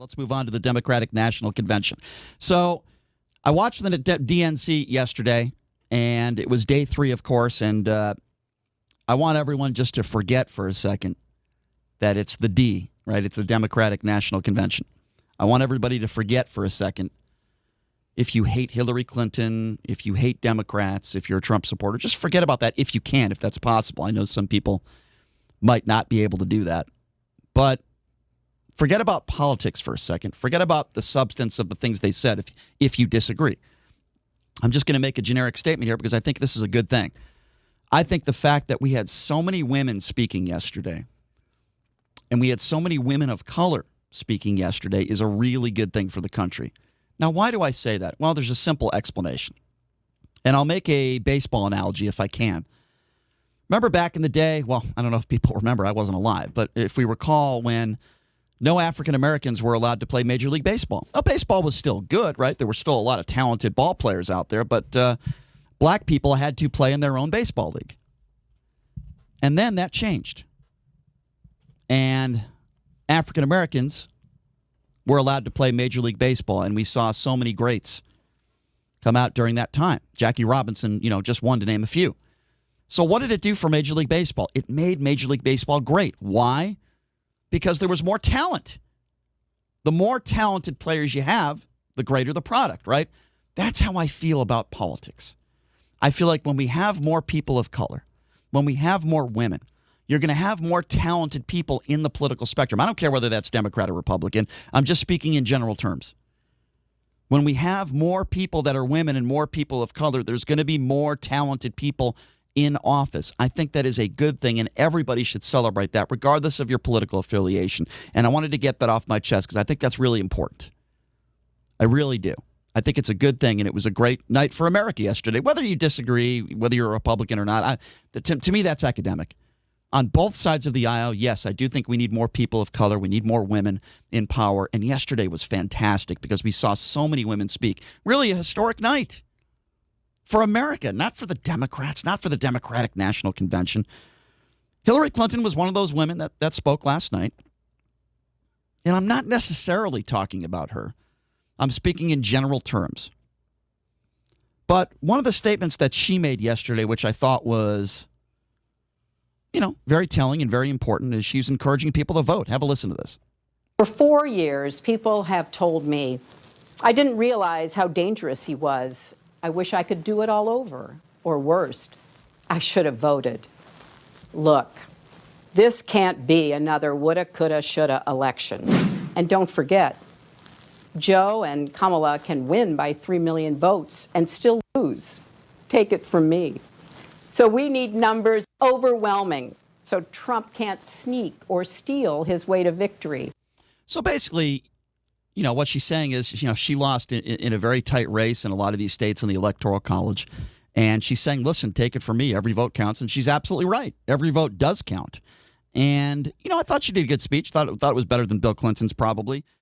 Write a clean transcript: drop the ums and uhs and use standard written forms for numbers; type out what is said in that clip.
Let's move on to the Democratic National Convention. So I watched the DNC yesterday, and it was day 3, of course, and I want everyone just to forget for a second that it's the D, right? It's the Democratic National Convention. I want everybody to forget for a second. If you hate Hillary Clinton, if you hate Democrats, if you're a Trump supporter, just forget about that if you can, if that's possible. I know some people might not be able to do that. But forget about politics for a second. Forget about the substance of the things they said if you disagree. I'm just going to make a generic statement here because I think this is a good thing. I think the fact that we had so many women speaking yesterday and we had so many women of color speaking yesterday is a really good thing for the country. Now, why do I say that? Well, there's a simple explanation. And I'll make a baseball analogy if I can. Remember back in the day, well, I don't know if people remember, I wasn't alive, but if we recall when no African Americans were allowed to play Major League Baseball. Now, baseball was still good, right? There were still a lot of talented ball players out there, but black people had to play in their own baseball league. And then that changed. And African Americans were allowed to play Major League Baseball, and we saw so many greats come out during that time. Jackie Robinson, just one to name a few. So what did it do for Major League Baseball? It made Major League Baseball great. Why? Because there was more talent. The more talented players you have, the greater the product, right? That's how I feel about politics. I feel like when we have more people of color, when we have more women, you're going to have more talented people in the political spectrum. I don't care whether that's Democrat or Republican. I'm just speaking in general terms. When we have more people that are women and more people of color, there's going to be more talented people in office. I think that is a good thing, and everybody should celebrate that, regardless of your political affiliation. And I wanted to get that off my chest because I think that's really important. I really do. I think it's a good thing, and it was a great night for America yesterday. Whether you disagree, whether you're a Republican or not, to me, that's academic. On both sides of the aisle, yes, I do think we need more people of color. We need more women in power. And yesterday was fantastic because we saw so many women speak. Really a historic night for America, not for the Democrats, not for the Democratic National Convention. Hillary Clinton was one of those women that spoke last night. And I'm not necessarily talking about her. I'm speaking in general terms. But one of the statements that she made yesterday, which I thought was, very telling and very important, is she's encouraging people to vote. Have a listen to this. For 4 years, people have told me, I didn't realize how dangerous he was. I wish I could do it all over. Or worse, I should have voted. Look, this can't be another woulda, coulda, shoulda election. And don't forget, Joe and Kamala can win by 3 million votes and still lose. Take it from me. So we need numbers overwhelming so Trump can't sneak or steal his way to victory. So basically, what she's saying is, she lost in a very tight race in a lot of these states in the Electoral College. And she's saying, listen, take it from me. Every vote counts. And she's absolutely right. Every vote does count. And, I thought she did a good speech. Thought it was better than Bill Clinton's probably.